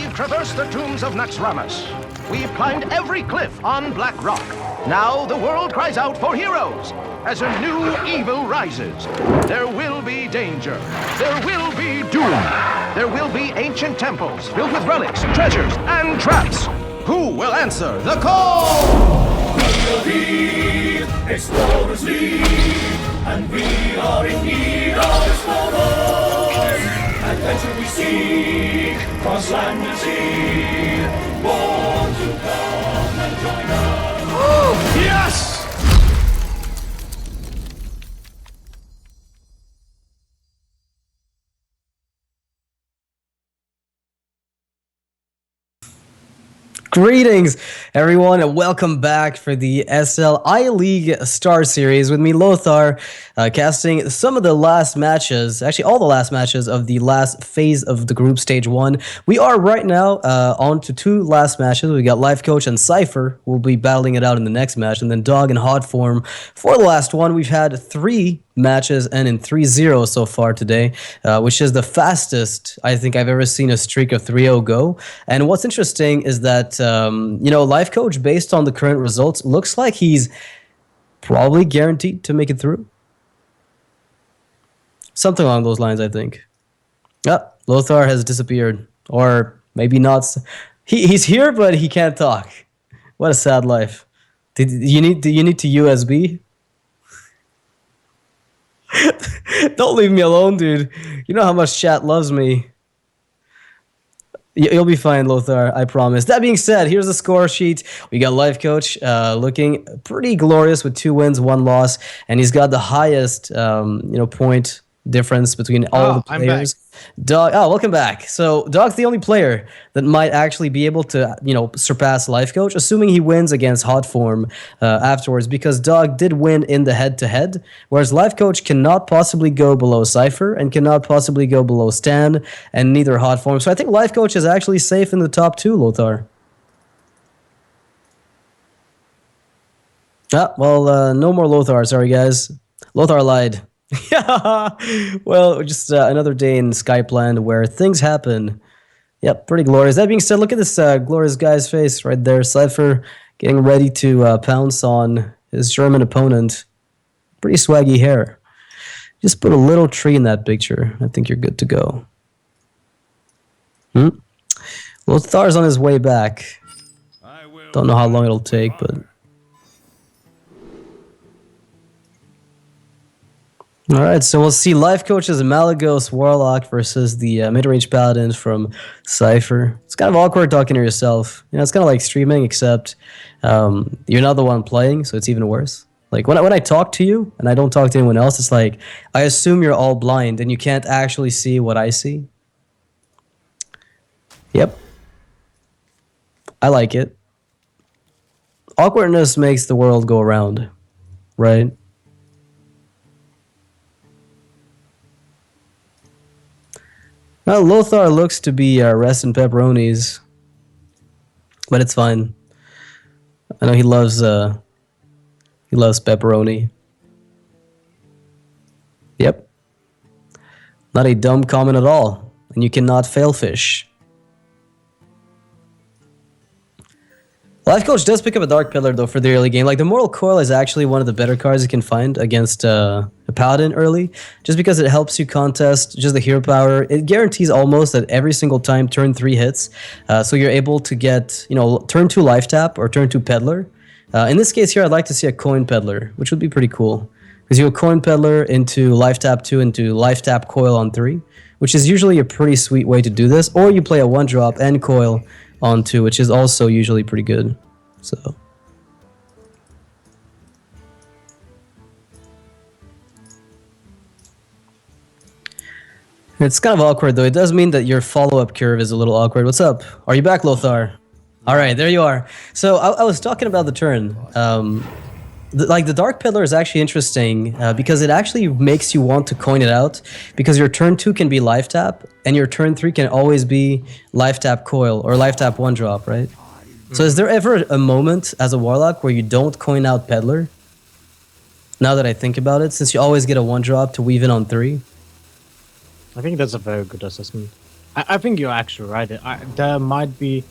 We've traversed the tombs of Naxxramas. We've climbed every cliff on Black Rock. Now the world cries out for heroes. As a new evil rises, there will be danger. There will be doom. There will be ancient temples filled with relics, treasures, and traps. Who will answer the call? We will lead, explorers lead, and we are in need of explorers. Adventure we seek, cross land and sea. Born to come and join us. Yes! Greetings, everyone, and welcome back for the SL I-League Star Series with me, Lothar, casting some of the last matches, actually all the last matches of the last phase of the group stage 1. We are right now on to two last matches. We got Lifecoach and Cipher. We'll be battling it out in the next match, and then Dog and Hot Form for the last one. We've had 3 matches and in 3-0 so far today, which is the fastest I think I've ever seen a streak of 3-0 go. And what's interesting is that Lifecoach, based on the current results, looks like he's probably guaranteed to make it through. Something along those lines, I think. Lothar has disappeared, or maybe not. He's here, but he can't talk. What a sad life. Do you need to USB? Don't leave me alone, dude. You know how much chat loves me. You'll be fine, Lothar, I promise. That being said, here's the score sheet. We got Lifecoach looking pretty glorious with 2 wins, 1 loss, and he's got the highest point difference between all the players. Dog, welcome back. So Dog's the only player that might actually be able to, surpass Lifecoach, assuming he wins against Hot Form afterwards, because Dog did win in the head-to-head, whereas Lifecoach cannot possibly go below Cipher and cannot possibly go below Stan, and neither Hot Form. So I think Lifecoach is actually safe in the top 2, Lothar. No more Lothar. Sorry, guys. Lothar lied. Yeah, well, just another day in Skypeland where things happen. Yep, pretty glorious. That being said, look at this glorious guy's face right there. Cipher getting ready to pounce on his German opponent. Pretty swaggy hair. Just put a little tree in that picture. I think you're good to go. Lothar's on his way back. Don't know how long it'll take, but... All right, so we'll see Lifecoach's Malagos Warlock versus the mid-range Paladins from Cipher. It's kind of awkward talking to yourself. It's kind of like streaming, except you're not the one playing, so it's even worse. Like when I talk to you and I don't talk to anyone else, it's like I assume you're all blind and you can't actually see what I see. Yep. I like it. Awkwardness makes the world go around, right? Well, Lothar looks to be resting pepperonis, but it's fine. I know he loves pepperoni. Yep, not a dumb comment at all, and you cannot fail fish. Lifecoach does pick up a Dark Pillar, though, for the early game. Like, the Mortal Coil is actually one of the better cards you can find against a Paladin early, just because it helps you contest just the hero power. It guarantees almost that every single time turn 3 hits, so you're able to get, turn 2 Life Tap or turn 2 Peddler. In this case here, I'd like to see a Coin Peddler, which would be pretty cool, because you a Coin Peddler into Life Tap 2 into Life Tap Coil on 3, which is usually a pretty sweet way to do this, or you play a 1-drop and Coil on 2, which is also usually pretty good. So it's kind of awkward, though. It does mean that your follow-up curve is a little awkward. What's up? Are you back, Lothar? All right, there you are. So I was talking about the turn. The Dark Pillar is actually interesting because it actually makes you want to coin it out, because your turn 2 can be Life Tap, and your turn 3 can always be Life Tap Coil or Life Tap 1-drop, right? So is there ever a moment as a Warlock where you don't coin out Peddler? Now that I think about it, since you always get a 1-drop to weave in on 3. I think that's a very good assessment. I think you're actually right. There might be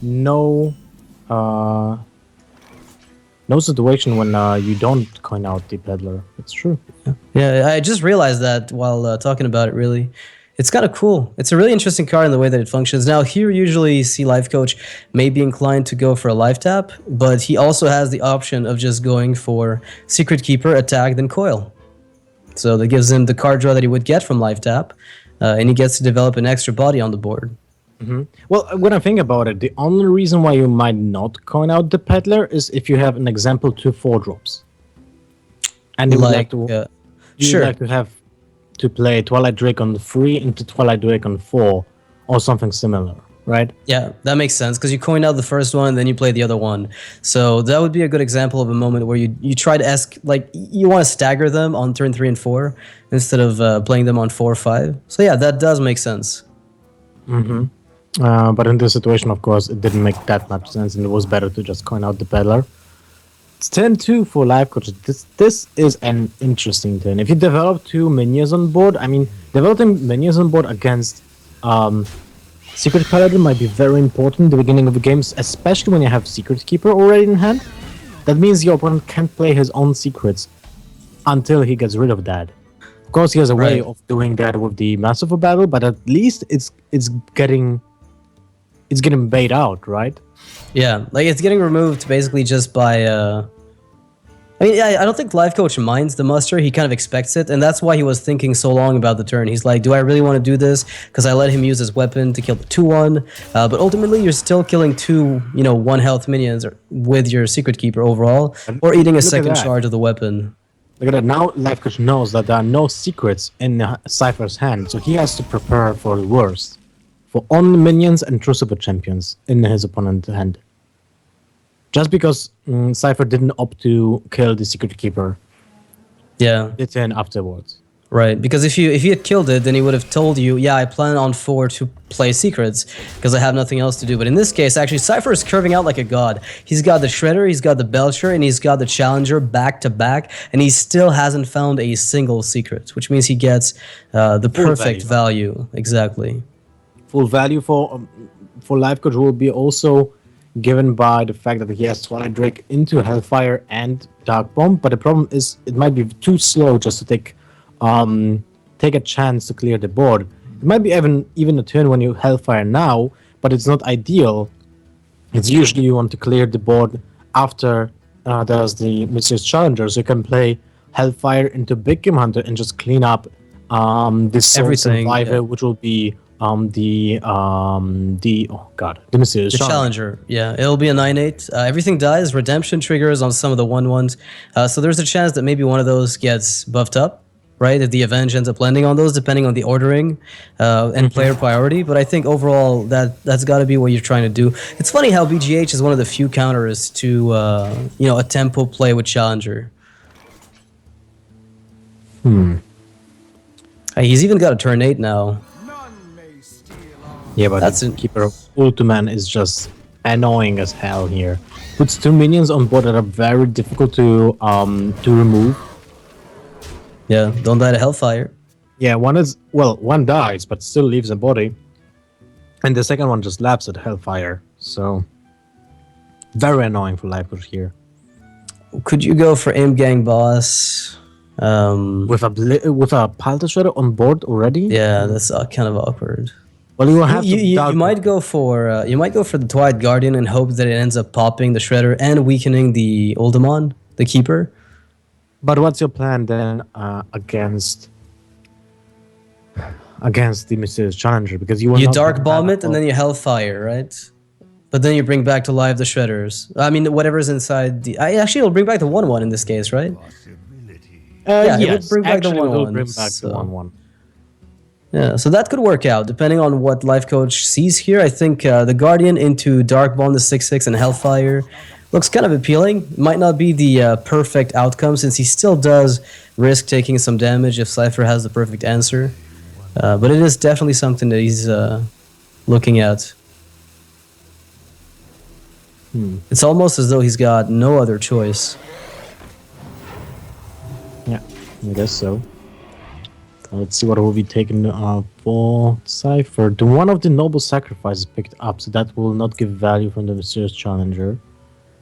no uh, no situation when you don't coin out the peddler. It's true. Yeah, I just realized that while talking about it. Really, it's kind of cool. It's a really interesting card in the way that it functions. Now, here usually you see Lifecoach may be inclined to go for a life tap, but he also has the option of just going for Secret Keeper, attack, then coil. So that gives him the card draw that he would get from life tap, and he gets to develop an extra body on the board. Well, when I think about it, the only reason why you might not coin out the peddler is if you have an example 2/4 drops, and you would like to. You'd Sure. like to have to play Twilight Drake on 3 into Twilight Drake on 4, or something similar, right? Yeah, that makes sense because you coin out the first one and then you play the other one. So that would be a good example of a moment where you try to ask, like, you want to stagger them on turn 3 and 4 instead of playing them on 4 or 5. So yeah, that does make sense. But in this situation, of course, it didn't make that much sense, and it was better to just coin out the peddler. It's turn 2 for Lifecoach. This is an interesting turn. If you develop 2 minions on board, I mean, developing minions on board against Secret Paladin might be very important in the beginning of the games, especially when you have Secret Keeper already in hand. That means your opponent can't play his own secrets until he gets rid of that. Of course, he has a way Right. of doing that with the Massive Battle, but at least it's getting bait out, right? Yeah, like it's getting removed basically just by. I mean, I don't think Lifecoach minds the muster. He kind of expects it, and that's why he was thinking so long about the turn. He's like, "Do I really want to do this? Because I let him use his weapon to kill the 2/1, but ultimately you're still killing 2, 1 health minions with your Secret Keeper overall, or eating a Look at second that. charge of the weapon." Look at that. Now Lifecoach knows that there are no secrets in Cipher's hand, so he has to prepare for the worst. For only minions and true super champions in his opponent's hand. Just because Cipher didn't opt to kill the Secret Keeper Yeah. the turn afterwards. Right, because if he had killed it, then he would have told you, yeah, I plan on 4 to play secrets because I have nothing else to do. But in this case, actually, Cipher is curving out like a god. He's got the Shredder, he's got the Belcher, and he's got the Challenger back to back, and he still hasn't found a single secret, which means he gets the perfect value. Exactly. Full value for Lifecoach will be also given by the fact that he has Twilight Drake into Hellfire and Dark Bomb. But the problem is it might be too slow just to take a chance to clear the board. It might be even a turn when you Hellfire now, but it's not ideal. It's usually you want to clear the board after there's the Mysterious Challenger, so you can play Hellfire into Big Game Hunter and just clean up this Soul Everything, Survivor, yeah. which will be the Mysterious The Challenger. Challenger, yeah, it'll be a 9/8. Everything dies. Redemption triggers on some of the 1/1s, so there's a chance that maybe one of those gets buffed up, right? If the Avenge ends up landing on those, depending on the ordering and player priority. But I think overall that's got to be what you're trying to do. It's funny how BGH is one of the few counters to a tempo play with Challenger. He's even got a turn 8 now. Yeah, but That's the an- Keeper of Ultiman is just annoying as hell here. Puts 2 minions on board that are very difficult to remove. Yeah, don't die to Hellfire. Yeah, one dies but still leaves a body, and the second one just laps at Hellfire. So very annoying for Lifecoach here. Could you go for Imp Gang Boss? With a Palta Shredder on board already. Yeah, that's kind of awkward. Well, you will have to. You might go for the Twilight Guardian and hope that it ends up popping the Shredder and weakening the Oldemon, the Keeper. But what's your plan then against the Mysterious Challenger? Because you will You not Dark have Bomb that it and then you Hellfire, right? But then you bring back to life the Shredders. I mean, whatever's inside the. Actually, it'll bring back the 1/1 in this case, right? Yeah, it would bring back the actually, it will 1/1, bring back so- the 1/1. Yeah, so that could work out depending on what Lifecoach sees here. I think the Guardian into Dark Bomb, the 6/6, and Hellfire looks kind of appealing. Might not be the perfect outcome since he still does risk taking some damage if Cipher has the perfect answer. But it is definitely something that he's looking at. It's almost as though he's got no other choice. Yeah, I guess so. Let's see what will be taken for Cipher. The one of the noble sacrifices picked up, so that will not give value from the mysterious challenger.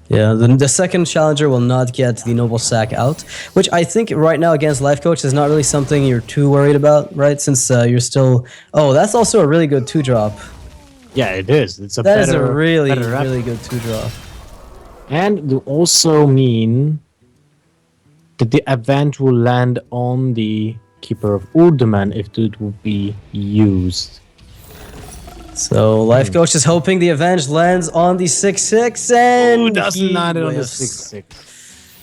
Yeah, the second challenger will not get the noble sack out, which I think right now against Lifecoach is not really something you're too worried about, right? Since you're still... Oh, that's also a really good 2-drop. Yeah, it is. It's That is a really, really good 2-drop. And it will also mean that the event will land on the Keeper of Urdaman if it will be used. So Lifecoach is hoping the Avenge lands on the 6-6 and Doesn't he land it on the whiffs. 6-6.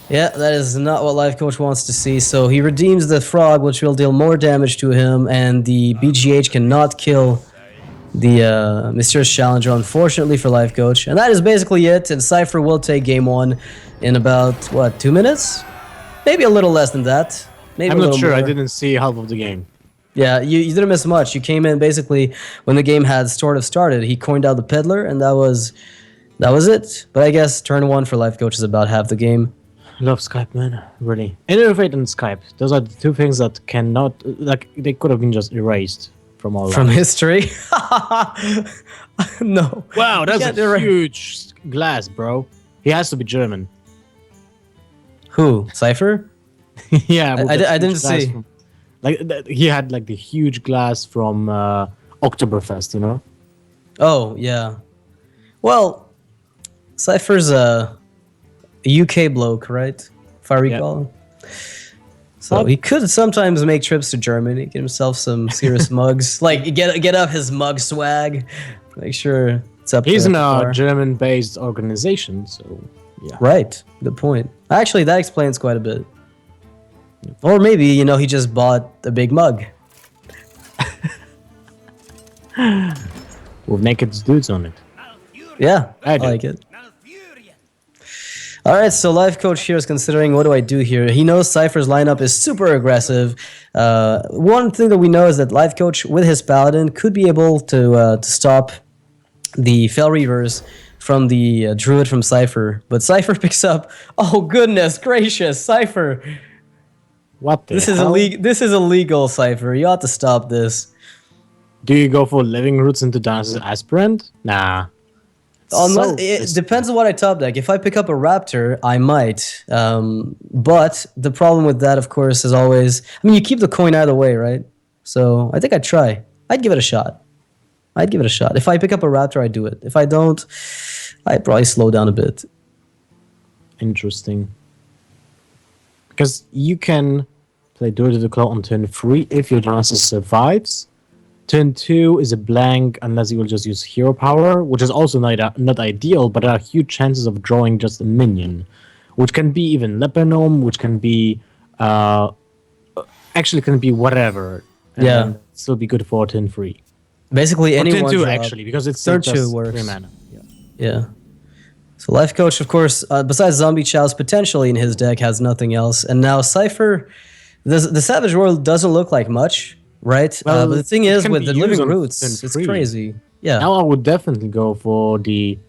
Yeah, that is not what Lifecoach wants to see. So he redeems the frog, which will deal more damage to him, and the BGH cannot kill the Mysterious Challenger, unfortunately for Lifecoach. And that is basically it, and Cipher will take game 1 in about, what, 2 minutes? Maybe a little less than that. Maybe I'm a not little sure. more. I didn't see half of the game. Yeah, you didn't miss much. You came in basically when the game had sort of started. He coined out the Peddler, and that was it. But I guess turn 1 for Lifecoach is about half the game. Love Skype, man. Really. Innovate and Skype. Those are the two things that cannot... Like, they could have been just erased from all From lives. history? No. Wow, that's can't a erase- huge glass, bro. He has to be German. Who? Cipher? Yeah, with I that didn't huge glass see. from- he had like the huge glass from Oktoberfest, you know? Oh, yeah. Well, Cypher's a UK bloke, right? If I recall. So he could sometimes make trips to Germany, get himself some serious mugs. Like, get up his mug swag. Make sure it's up He's there in at the a bar. German-based organization, so yeah. Right. Good point. Actually, that explains quite a bit. Or maybe, he just bought a big mug. With naked dudes on it. Yeah, I do. like it. All right, so Lifecoach here is considering, what do I do here? He knows Cypher's lineup is super aggressive. One thing that we know is that Lifecoach, with his Paladin, could be able to stop the Fel Reavers from the Druid from Cipher. But Cipher picks up, oh goodness gracious, Cipher. What the This is hell? This is illegal, Cipher. You ought to stop this. Do you go for Living Roots into Dance's Aspirant? Nah. Unless, it depends on what I top deck. If I pick up a Raptor, I might. But the problem with that, of course, is always... I mean, you keep the coin either way, right? So I think I'd try. I'd give it a shot. If I pick up a Raptor, I'd do it. If I don't, I'd probably slow down a bit. Interesting. Because you can play Dirty the Claw on turn 3 if your Genesis survives. Turn 2 is a blank unless you will just use hero power, which is also not ideal, but there are huge chances of drawing just a minion, which can be even Leper Gnome, which can be actually can be whatever. And Yeah. then still be good for turn 3. Basically, Or any turn one 2 drop. actually, because it's Turn just 2 works. 3 mana. Yeah. Yeah. So Lifecoach, of course, besides Zombie Chow's potentially in his deck, has nothing else. And now Cipher, the Savage World doesn't look like much, right? Well, but the thing it is, can with be the used Living on Roots, turn it's 3. crazy. Yeah. Now I would definitely go for the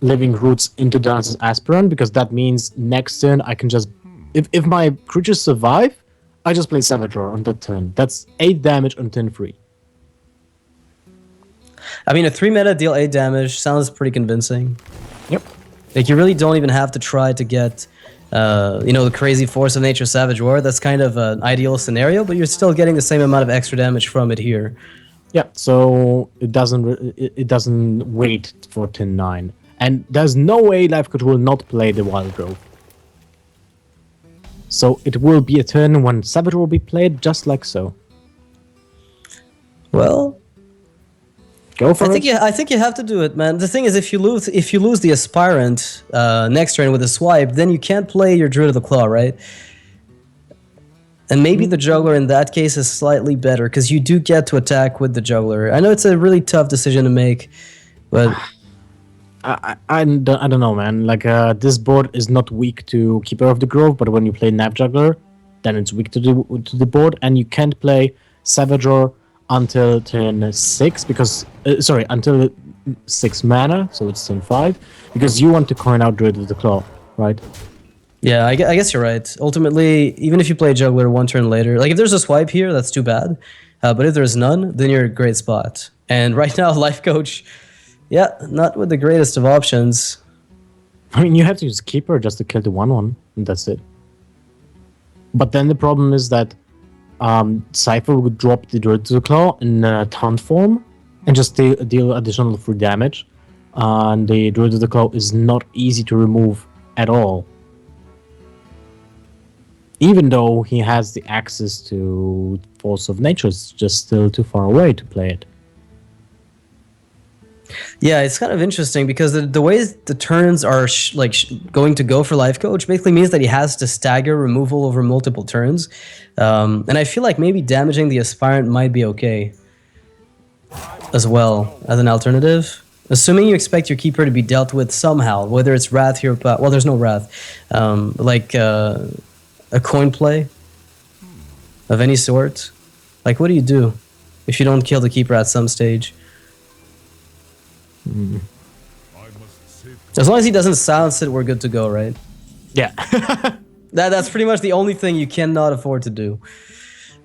Living Roots into Dance's Aspirant, because that means next turn I can just... If my creatures survive, I just play Savador on that turn. That's 8 damage on turn 3. I mean, a 3-mana deal 8 damage sounds pretty convincing. Yep. Like, you really don't even have to try to get, the crazy Force of Nature Savage War. That's kind of an ideal scenario, but you're still getting the same amount of extra damage from it here. Yeah, so it doesn't wait for turn 9. And there's no way Lifecoach will not play the Wild Growth. So it will be a turn when Savage will be played just like so. Well, Go for it. I think you have to do it, man. The thing is, if you lose the Aspirant next turn with a swipe, then you can't play your Druid of the Claw, right? And maybe the Juggler in that case is slightly better, because you do get to attack with the Juggler. I know it's a really tough decision to make, but I don't know, man. Like, this board is not weak to Keeper of the Grove, but when you play Nap Juggler, then it's weak to the board, and you can't play Savagor until turn 6, because... until 6 mana, so it's turn 5, because you want to coin out Druid of the Claw, right? Yeah, I guess you're right. Ultimately, even if you play juggler one turn later, like if there's a swipe here, that's too bad. But if there's none, then you're in a great spot. And right now, life coach, yeah, not with the greatest of options. I mean, you have to use Keeper just to kill the 1/1, and that's it. But then the problem is that Cipher would drop the Druid to the Claw in Taunt form and just deal additional free damage. And the Druid to the Claw is not easy to remove at all. Even though he has the access to Force of Nature, it's just still too far away to play it. Yeah, it's kind of interesting because the way the turns are going to go for life coach basically means that he has to stagger removal over multiple turns. And I feel like maybe damaging the aspirant might be okay as well as an alternative. Assuming you expect your keeper to be dealt with somehow, whether it's wrath here, well, there's no wrath, like a coin play of any sort. Like, what do you do if you don't kill the keeper at some stage? As long as he doesn't silence it, we're good to go, right? Yeah. That's pretty much the only thing you cannot afford to do.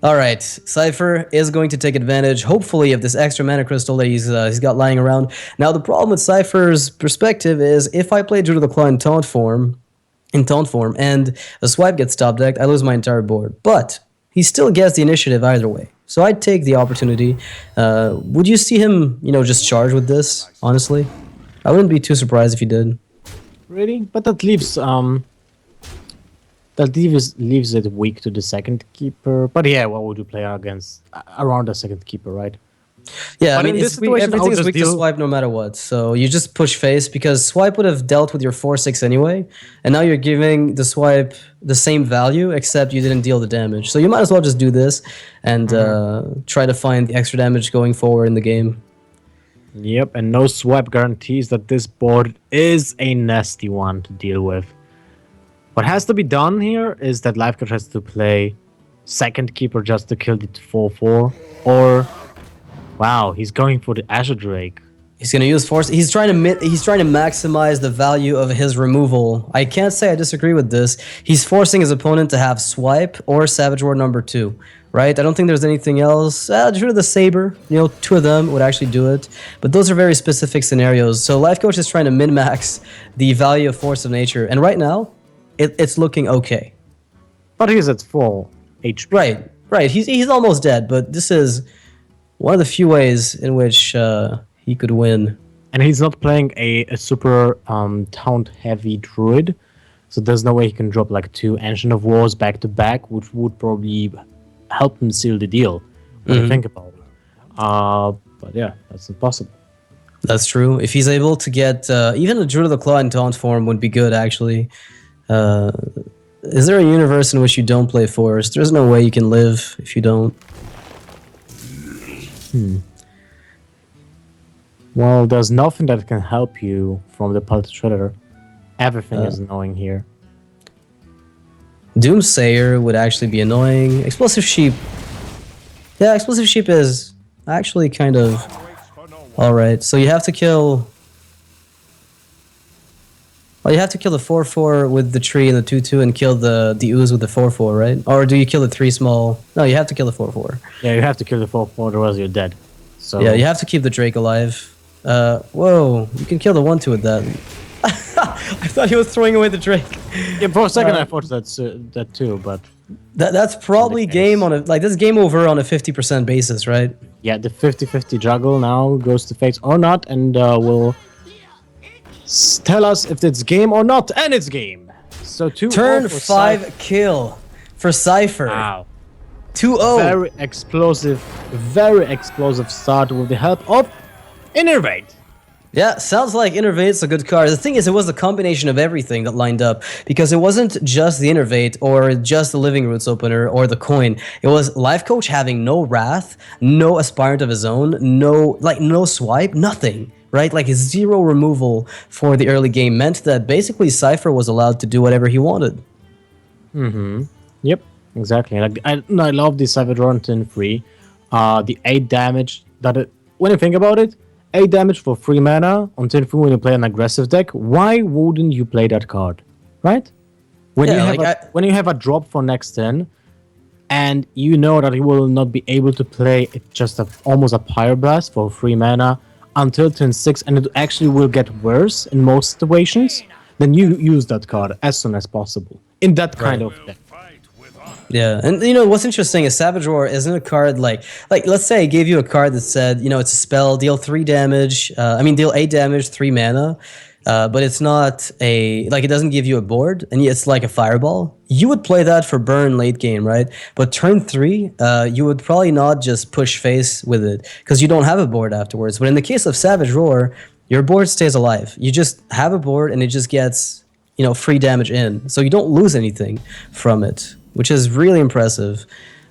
All right, Cipher is going to take advantage, hopefully, of this extra mana crystal that he's got lying around. Now, the problem with Cipher's perspective is if I play Druid of the Claw in taunt form, and a swipe gets top decked, I lose my entire board. But he still gets the initiative either way. So I'd take the opportunity. Would you see him, just charge with this, honestly? I wouldn't be too surprised if he did. Really? But that leaves it weak to the second keeper. But yeah, what would you play against around the second keeper, right? Yeah, but I mean, everything is weak to swipe no matter what. So you just push face because swipe would have dealt with your 4/6 anyway, and now you're giving the swipe the same value except you didn't deal the damage. So you might as well just do this and try to find the extra damage going forward in the game. Yep, and no swipe guarantees that this board is a nasty one to deal with. What has to be done here is that Lifecoach has to play second keeper just to kill the 4/4, or wow, he's going for the Azure Drake. He's going to use force. He's trying to maximize the value of his removal. I can't say I disagree with this. He's forcing his opponent to have swipe or Savage War number 2, right? I don't think there's anything else. Druid of the Saber, 2 of them would actually do it. But those are very specific scenarios. So Lifecoach is trying to min-max the value of Force of Nature. And right now, it's looking okay. But he's at full HP. Right. He's almost dead, but this is one of the few ways in which he could win. And he's not playing a super taunt-heavy druid, so there's no way he can drop like 2 Ancient of Wars back-to-back, which would probably help him seal the deal, when you think about it. But yeah, that's impossible. That's true. If he's able to get... even a Druid of the Claw in taunt form would be good, actually. Is there a universe in which you don't play Forest? There's no way you can live if you don't. Well, there's nothing that can help you from the Pulse Shredder. Everything is annoying here. Doomsayer would actually be annoying. Explosive Sheep. Yeah, Explosive Sheep is actually kind of alright. So you have to kill... Well, you have to kill the 4/4 with the tree and the 2/2 and kill the ooze with the 4/4, right? Or do you kill the 3 small? No, you have to kill the 4/4. Yeah, you have to kill the 4/4, otherwise you're dead. So yeah, you have to keep the Drake alive. Whoa, you can kill the 1/2 with that. I thought he was throwing away the Drake. Yeah, for a second I thought that too, but that's probably game on a this game over on a 50% basis, right? yeah, the 50-50 juggle now goes to face or not, and will tell us if it's game or not, and it's game. So 2-0 Turn for 5 kill for Cipher. Wow. 2-0. Very explosive start with the help of Innervate. Yeah, sounds like Innervate's a good card. The thing is, it was a combination of everything that lined up, because it wasn't just the Innervate or just the Living Roots opener or the coin. It was Lifecoach having no Wrath, no Aspirant of his own, no swipe, nothing, right? Like 0 removal for the early game meant that basically Cipher was allowed to do whatever he wanted. Yep, exactly. Like I love the Cipher draw on turn 3. The 8 damage when you think about it, 8 damage for 3 mana on turn 3 when you play an aggressive deck. Why wouldn't you play that card? Right? When Yeah, you have like when you have a drop for next turn, and you know that he will not be able to play just almost a Pyroblast for 3 mana until turn 6, and it actually will get worse in most situations, then you use that card as soon as possible in that kind of deck. Yeah, and what's interesting is Savage Roar isn't a card like let's say I gave you a card that said it's a spell, deal 3 damage. Deal 8 damage, 3 mana. But it's not it doesn't give you a board, and it's like a fireball. You would play that for burn late game, right? But turn 3, you would probably not just push face with it because you don't have a board afterwards. But in the case of Savage Roar, your board stays alive. You just have a board, and it just gets free damage in, so you don't lose anything from it, which is really impressive.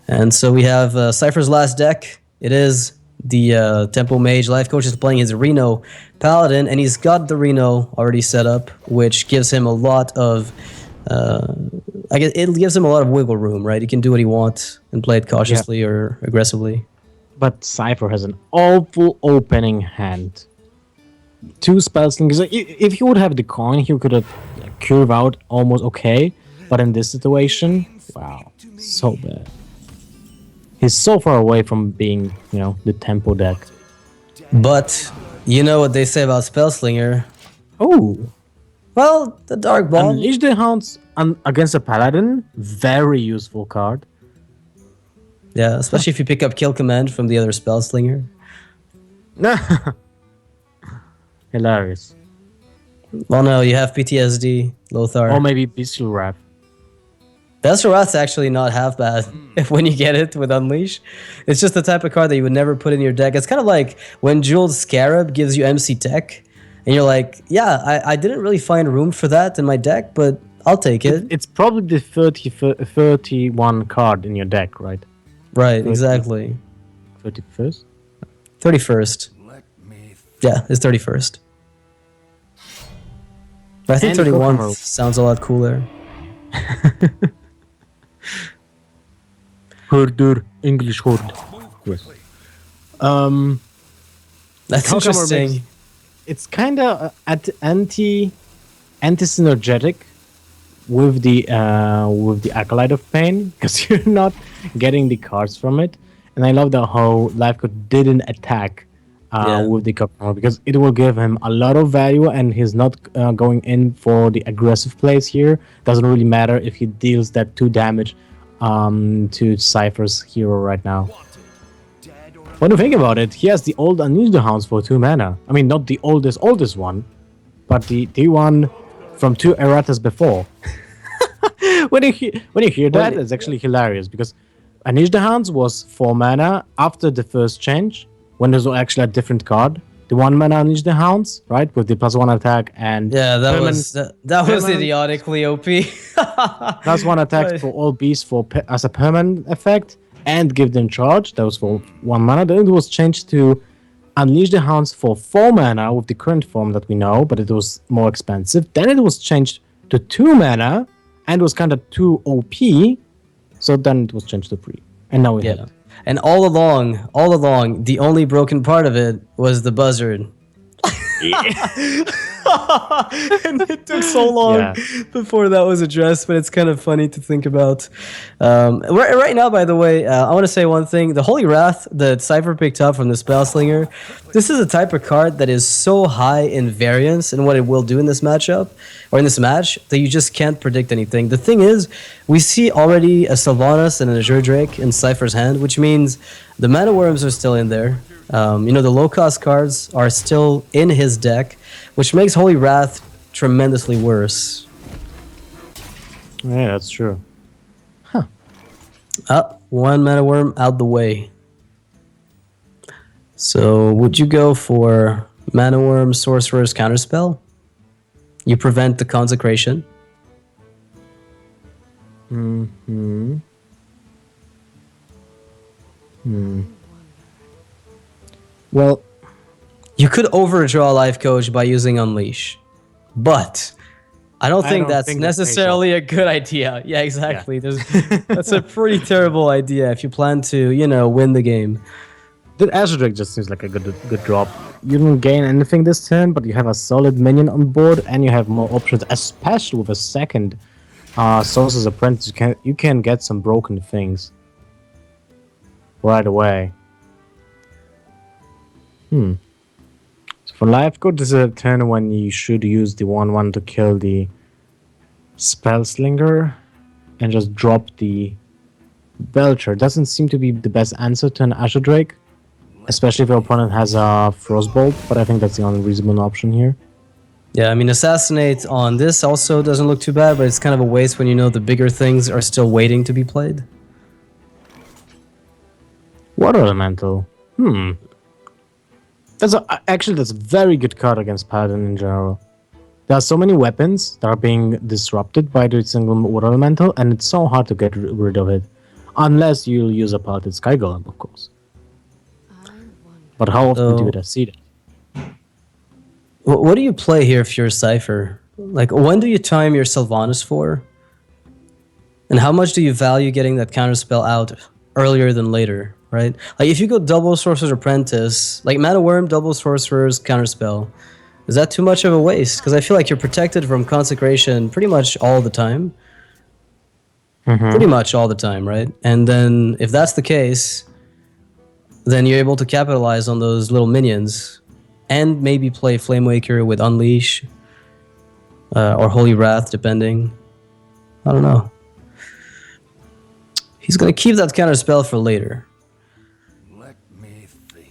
And so we have Cipher's last deck. It is the Tempo Mage. Lifecoach is playing his Reno Paladin, and he's got the Reno already set up, which gives him a lot of I guess it gives him a lot of wiggle room, right? He can do what he wants and play it cautiously or aggressively. But Cipher has an awful opening hand. 2 Spellslingers. If he would have the coin, he could have curve out almost okay. But in this situation, wow, so bad. He's so far away from being, the tempo deck. But you know what they say about Spellslinger? Oh, Well, the Dark Ball. Unleash the Hounds against a Paladin, very useful card. Yeah, especially if you pick up Kill Command from the other Spellslinger. Hilarious. Well, no, you have PTSD, Lothar. Or maybe Bestial Wrath. Bestial Wrath's actually not half bad if when you get it with Unleash. It's just the type of card that you would never put in your deck. It's kind of like when Jeweled Scarab gives you MC Tech, and you're like, yeah, I didn't really find room for that in my deck, but I'll take it. It's probably the 31 card in your deck, right? Right, exactly. 31st? 31st. Yeah, it's 31st. But I think And 31 Kokomo. sounds a lot cooler. Herder, English Horde. Yes. That's Kokomo interesting. makes- It's kind of anti-synergetic with the Acolyte of Pain because you're not getting the cards from it. And I love that how Lifecoach didn't attack with the Kokomo because it will give him a lot of value, and he's not going in for the aggressive plays here. Doesn't really matter if he deals that 2 damage to Cipher's hero right now. When you think about it, he has the old Unleash the Hounds for 2 mana. I mean, not the oldest one, but the one from 2 erratas before. when you hear that, it's actually hilarious because Unleash the Hounds was 4 mana after the first change, when there's actually a different card. The 1 mana Unleash the Hounds, right, with the +1 attack and Yeah, that was permanent- idiotically OP. +1 attack Right. for all beasts as a permanent effect, and give them charge. That was for 1 mana. Then it was changed to Unleash the Hounds for 4 mana with the current form that we know, but it was more expensive. Then it was changed to 2 mana, and it was kind of too OP. So then it was changed to 3, and now we have Yeah. it. And all along, the only broken part of it was the buzzard. And it took so long Yeah. before that was addressed, but it's kind of funny to think about. Right now, by the way, I want to say one thing. The Holy Wrath that Cipher picked up from the Spellslinger, this is a type of card that is so high in variance in what it will do in this matchup, or in this match, that you just can't predict anything. The thing is, we see already a Sylvanas and an Azure Drake in Cipher's hand, which means the Mana Worms are still in there. The low-cost cards are still in his deck, which makes Holy Wrath tremendously worse. Yeah, that's true. 1 Mana Worm out the way. So, would you go for Mana Worm Sorcerer's Counterspell? You prevent the Consecration. Well, You could overdraw Lifecoach by using Unleash, but I don't think don't that's think that pays necessarily a good idea. Yeah, exactly. That's a pretty terrible idea if you plan to, win the game. the Azure Drake just seems like a good drop. You don't gain anything this turn, but you have a solid minion on board, and you have more options, especially with a second Sorcerer's Apprentice, you can get some broken things right away. So for Lifecoach, this is a turn when you should use the 1/1 to kill the Spellslinger and just drop the Belcher. Doesn't seem to be the best answer to an Azure Drake, especially if your opponent has a Frostbolt, but I think that's the only reasonable option here. Yeah, I mean, Assassinate on this also doesn't look too bad, but it's kind of a waste when you know the bigger things are still waiting to be played. Water Elemental. Actually, that's a very good card against Paladin in general. There are so many weapons that are being disrupted by the single Water Elemental, and it's so hard to get rid of it. Unless you'll use a Paladin Sky Golem, of course. But how often do you see that? What do you play here if you're a Cipher? Like, when do you time your Sylvanas for? And how much do you value getting that counterspell out earlier than later, right? Like, if you go double Sorcerer's Apprentice, like Mana Worm, double Sorcerer's Counterspell, is that too much of a waste? Because I feel like you're protected from Consecration pretty much all the time. Pretty much all the time, right? And then, if that's the case, then you're able to capitalize on those little minions and maybe play Flamewaker with Unleash or Holy Wrath, depending. I don't know. He's going to keep that counterspell for later.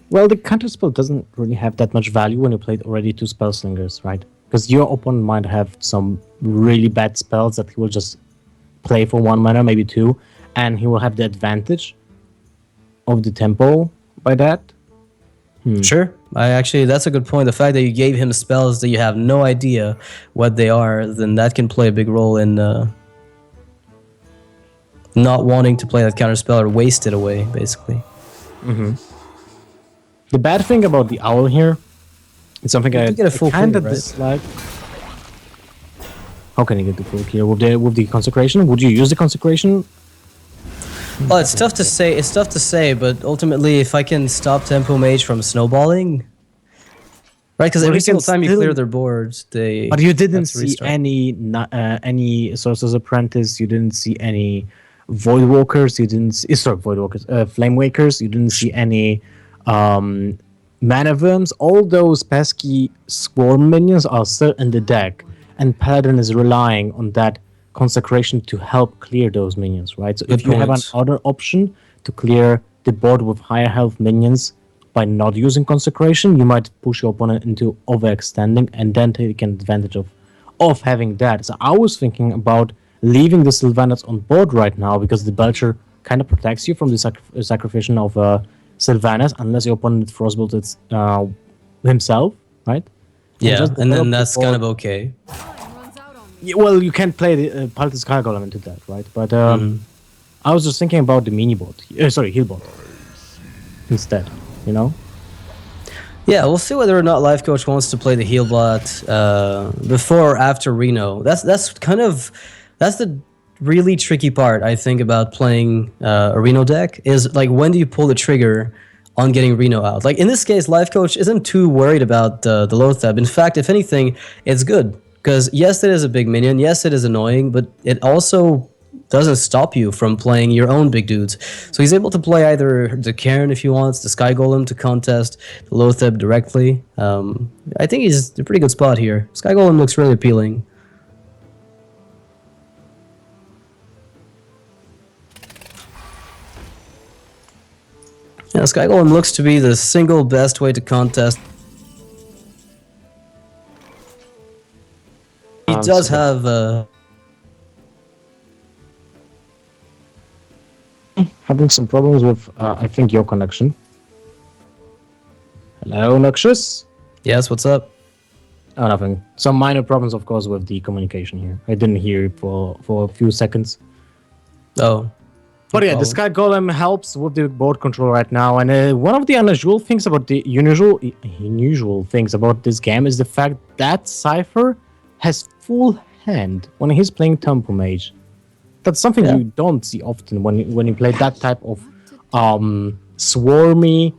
Well, the counterspell doesn't really have that much value when you played already 2 Spellslingers, right? Because your opponent might have some really bad spells that he will just play for 1 mana, maybe 2, and he will have the advantage of the tempo by that. Sure. That's a good point. The fact that you gave him spells that you have no idea what they are, then that can play a big role in not wanting to play that counterspell or waste it away, basically. The bad thing about the Owl here is something I kind of right? dislike. How can you get the full clear with the Consecration? Would you use the Consecration? Well, it's tough to say. It's tough to say, but ultimately, if I can stop Tempo Mage from snowballing, right? Because every single time you clear their boards, they. But you didn't see restart. any Sorcerer's Apprentice. You didn't see any Voidwalkers. You didn't see Voidwalkers, Flamewakers. You didn't see any Mana Worms. All those pesky Swarm minions are still in the deck, and Paladin is relying on that Consecration to help clear those minions, right? So if you have another option to clear the board with higher health minions by not using Consecration, you might push your opponent into overextending and then taking advantage of having that. So I was thinking about leaving the Sylvanas on board right now because the Belcher kind of protects you from the sacrifice of Sylvanas unless your opponent frostbolt it himself, right? Yeah, and then that's kind of okay. Yeah, well, you can't play the Paladin Sky Golem into that, right? But I was just thinking about the mini bot, heal bot instead, you know? Yeah, we'll see whether or not Lifecoach wants to play the heal bot before or after Reno. That's the really tricky part, I think, about playing a Reno deck is like when do you pull the trigger on getting Reno out? Like in this case, Lifecoach isn't too worried about the Lothab. In fact, if anything, it's good. Because yes, it is a big minion, yes, it is annoying, but it also doesn't stop you from playing your own big dudes. So he's able to play either the Cairn if he wants, the Sky Golem to contest the Lothab directly. I think he's in a pretty good spot here. Sky Golem looks really appealing. Yeah, Sky Golem looks to be the single best way to contest. He does have having some problems with I think your connection. Hello, Noxious? Yes, what's up? Oh, nothing. Some minor problems, of course, with the communication here. I didn't hear it for a few seconds. Oh. But yeah, the Sky Golem helps with the board control right now, and one of the unusual things about unusual things about this game is the fact that Cipher has full hand when he's playing Tempo Mage. That's something you don't see often when you play that type of swarmy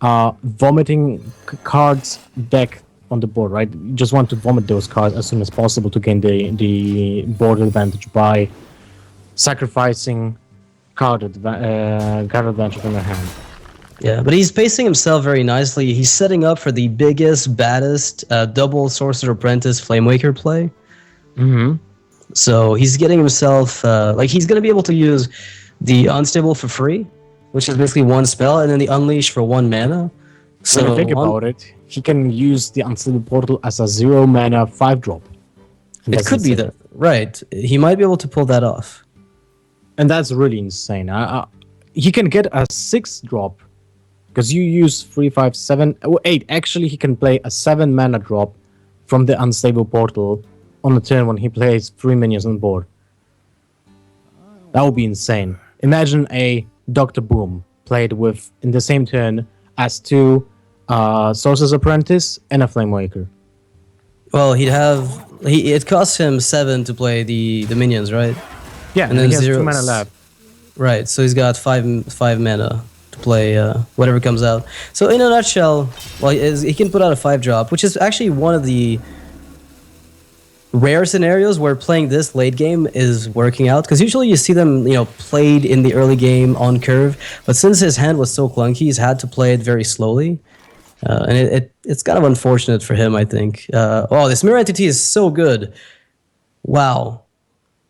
vomiting cards deck on the board, right? You just want to vomit those cards as soon as possible to gain the board advantage by sacrificing card advantage from your hand. Yeah, but he's pacing himself very nicely. He's setting up for the biggest, baddest double Sorcerer Apprentice Flamewaker play. Mm-hmm. So he's getting himself he's going to be able to use the Unstable for free, which is basically one spell, and then the Unleash for 1 mana. So When you think about it, he can use the Unstable Portal as a 0 mana 5-drop. It could be that, right? He might be able to pull that off. And that's really insane. He can get a 6-drop because you use 3, 5, 7, 8. Actually, he can play a 7 mana drop from the Unstable Portal on the turn when he plays 3 minions on board. That would be insane. Imagine a Dr. Boom played with in the same turn as 2 Sorcerer's Apprentice and a Flamewaker. Well, it costs him 7 to play the minions, right? Yeah, And then he has 2 zeros. mana left. Right, so he's got five mana to play whatever comes out. So in a nutshell, he can put out a 5-drop, which is actually one of the rare scenarios where playing this late game is working out. Because usually you see them, played in the early game on curve, but since his hand was so clunky, he's had to play it very slowly. And it's kind of unfortunate for him, I think. This Mirror Entity is so good. Wow.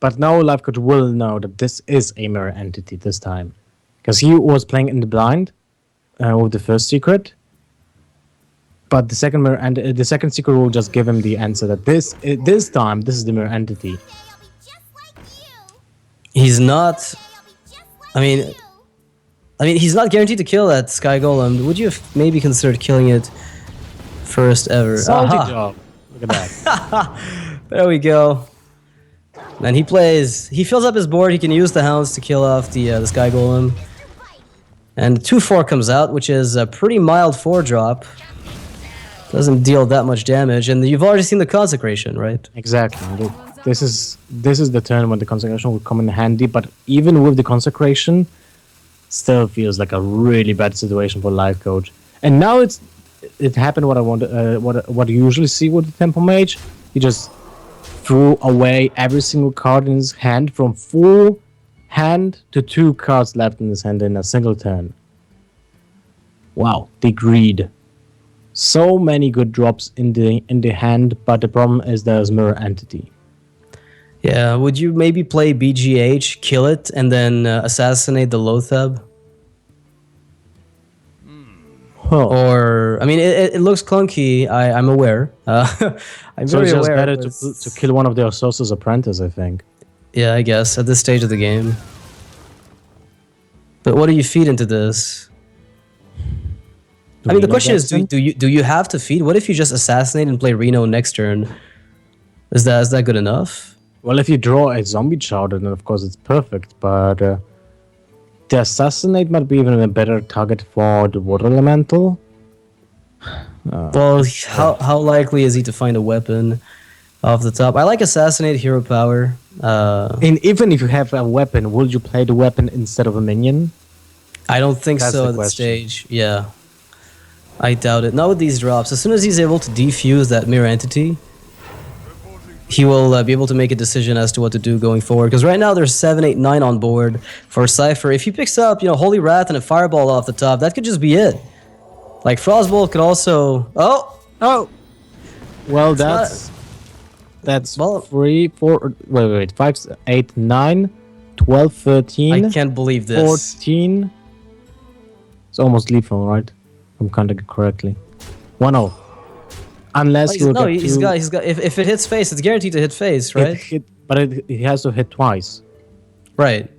But now Lifecoach will know that this is a mirror entity this time. Because he was playing in the blind with the first secret. But the second mirror and the second secret will just give him the answer that this time this is the mirror entity. He's not. I mean, he's not guaranteed to kill that Sky Golem. Would you have maybe considered killing it first ever? Salty Aha. job. Look at that. There we go. And he fills up his board. He can use the hounds to kill off the Sky Golem. And 2/4 comes out, which is a pretty mild 4-drop. Doesn't deal that much damage, and you've already seen the Consecration, right? Exactly. This is the turn when the consecration will come in handy. But even with the consecration, still feels like a really bad situation for Lifecoach. And now it happened what I want. What you usually see with the Temple Mage, he just threw away every single card in his hand from full hand to 2 cards left in his hand in a single turn. Wow, the greed. So many good drops in the hand, but the problem is there's mirror entity. Yeah, would you maybe play BGH, kill it, and then assassinate the Lothab? Or, it looks clunky, I'm aware. I'm So very it's just aware. better but to kill one of their Sorcerer's Apprentice, I think. Yeah, I guess, at this stage of the game. But what do you feed into this? The question is, do you have to feed? What if you just assassinate and play Reno next turn? Is that good enough? Well, if you draw a zombie chowder, then of course it's perfect, but the assassinate might be even a better target for the water elemental. Well, how likely is he to find a weapon off the top? I like assassinate, hero power. And even if you have a weapon, will you play the weapon instead of a minion? I don't think That's so the at this question. stage. Yeah, I doubt it. Not with these drops. As soon as he's able to defuse that mirror entity, he will be able to make a decision as to what to do going forward. Because right now there's 7, 8, 9 on board for Cipher. If he picks up, Holy Wrath and a Fireball off the top, that could just be it. Like Frostbolt could also. Oh. Well, It's that's Well- 3, 4. Wait. 5, 8, 9, 12, 13. I can't believe this. 14. It's almost lethal, right? If I'm counting it correctly. 1-0. Unless you He's got. If it hits face, it's guaranteed to hit face, right? He has to hit twice. Right.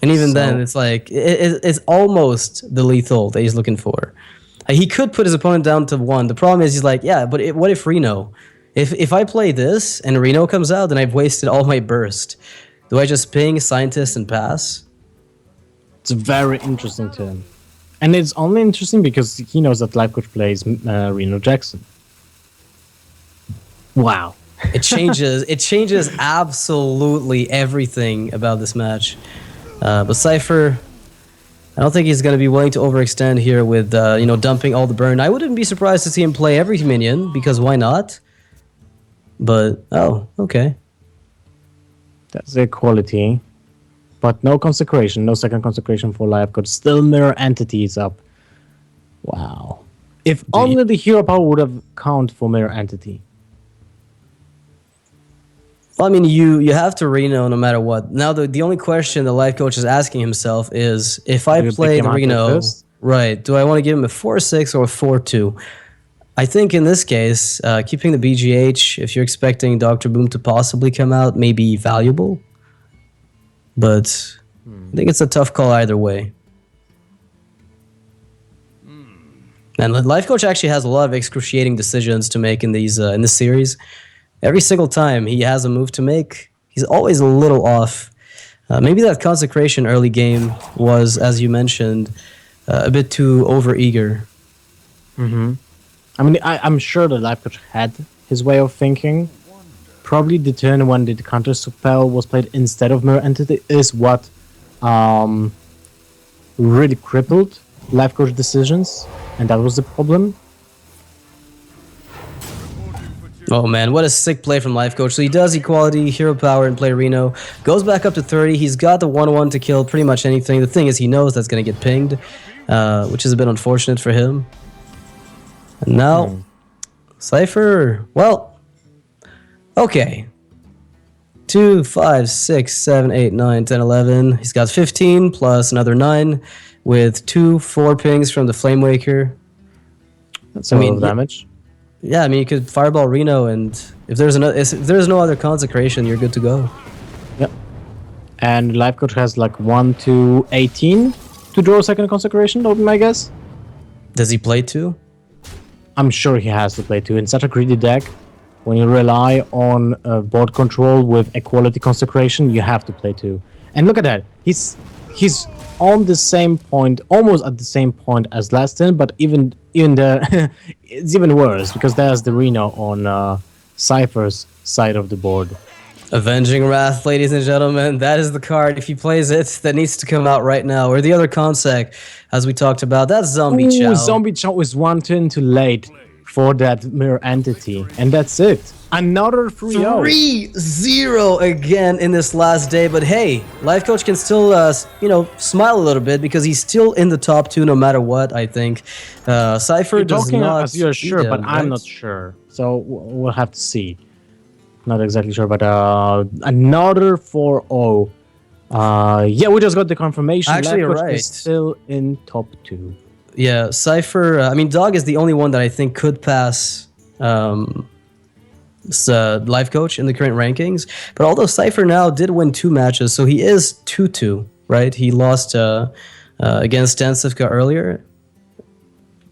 And even then, So- it's like it's almost the lethal that he's looking for. He could put his opponent down to 1. The problem is he's like, yeah, but what if Reno? If I play this and Reno comes out, then I've wasted all my burst. Do I just ping Scientist and pass? It's a very interesting turn. And it's only interesting because he knows that Lifecoach plays Reno Jackson. Wow. It changes absolutely everything about this match. But Cipher, I don't think he's going to be willing to overextend here with, dumping all the burn. I wouldn't be surprised to see him play every minion, because why not? But, okay. That's the quality. But no consecration, no second consecration for Lifecoach. Still mirror entities up. Wow. If only the hero power would have count for mirror entity. Well, I mean, you have to Reno no matter what. Now, the only question the Lifecoach is asking himself is, if I play the Reno, right, do I want to give him a 4-6 or a 4-2? I think in this case, keeping the BGH, if you're expecting Dr. Boom to possibly come out, may be valuable. But I think it's a tough call either way. And Lifecoach actually has a lot of excruciating decisions to make in these in this series. Every single time he has a move to make, he's always a little off. Maybe that consecration early game was, as you mentioned, a bit too overeager. Mm-hmm. I mean, I'm sure the Lifecoach had his way of thinking. Probably the turn when the counter spell was played instead of mirror entity is what really crippled Lifecoach decisions, and that was the problem. Oh man, what a sick play from Lifecoach. So he does equality, hero power, and play Reno. Goes back up to 30. He's got the 1-1 to kill pretty much anything. The thing is, he knows that's going to get pinged, which is a bit unfortunate for him. And now, Cipher, well, okay. 2, 5, 6, 7, 8, 9, 10, 11. He's got 15 plus another 9 with 4 pings from the Flame Waker. That's a lot of damage. Yeah, I mean, you could Fireball Reno, and if there's no other consecration, you're good to go. Yep. And Lifecoach has like 1 to 18 to draw a second consecration, that would be my guess. Does he play 2? I'm sure he has to play 2. In such a greedy deck, when you rely on board control with equality consecration, you have to play 2. And look at that. He's on the same point, almost at the same point as last turn, but even the it's even worse because there's the Reno on Cipher's side of the board. Avenging Wrath, ladies and gentlemen, that is the card, if he plays it, that needs to come out right now. Or the other consec, as we talked about, that's Zombie Chow. Zombie Chow is 1 turn too late for that mirror entity, and that's it. Another 3-0. 3-0 again in this last day, but hey, Lifecoach can still, smile a little bit because he's still in the top 2 no matter what, I think. Cipher does not... As you're sure, but right? I'm not sure. So we'll have to see. Not exactly sure, but another 4-0. Yeah, we just got the confirmation. Actually, Lifecoach right. is still in top 2. Yeah, Cipher... I mean, Dog is the only one that I think could pass... Lifecoach in the current rankings, but although Cipher now did win 2 matches, so he is 2-2, right? He lost against Stensivka earlier,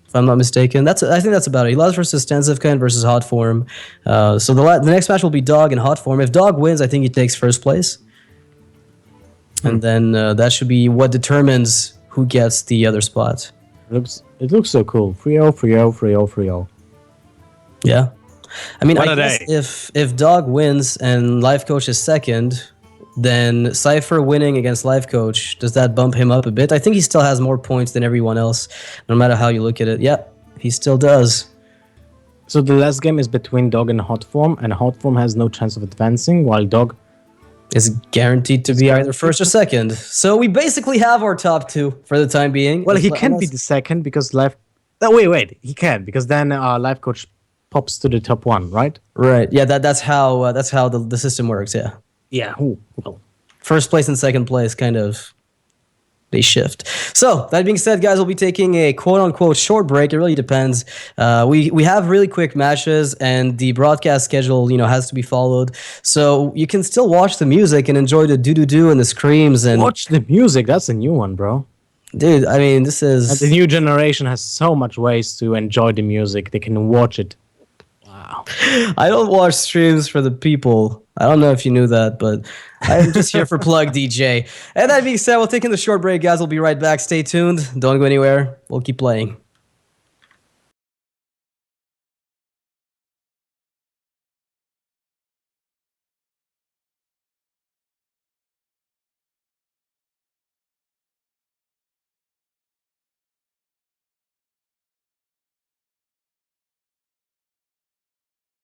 if I'm not mistaken. I think that's about it. He lost versus Stensivka and versus Hot Form. So the next match will be Dog in Hot Form. If Dog wins, I think he takes first place, and then that should be what determines who gets the other spot. It looks so cool. 3-0, 3-0, 3-0, 3-0. Yeah. I mean, What I a guess if Dog wins and Lifecoach is second, then Cipher winning against Lifecoach, does that bump him up a bit? I think he still has more points than everyone else, no matter how you look at it. Yeah, he still does. So the last game is between Dog and Hot Form, and Hot Form has no chance of advancing, while Dog is guaranteed to be either first or second. So we basically have our top 2 for the time being. Well, he can't be the second because wait, he can, because then Lifecoach pops to the top 1, right? Right. Yeah, that's how the system works. Yeah. Yeah. Well, first place and second place kind of they shift. So that being said, guys, we'll be taking a quote unquote short break. It really depends. We have really quick matches, and the broadcast schedule has to be followed. So you can still watch the music and enjoy the do and the screams and watch the music. That's a new one, bro. Dude, I mean, this is... And the new generation has so much ways to enjoy the music. They can watch it. Wow. I don't watch streams for the people. I don't know if you knew that, but I'm just here for Plug DJ. And that being said, we're taking the short break, guys. We'll be right back. Stay tuned. Don't go anywhere. We'll keep playing.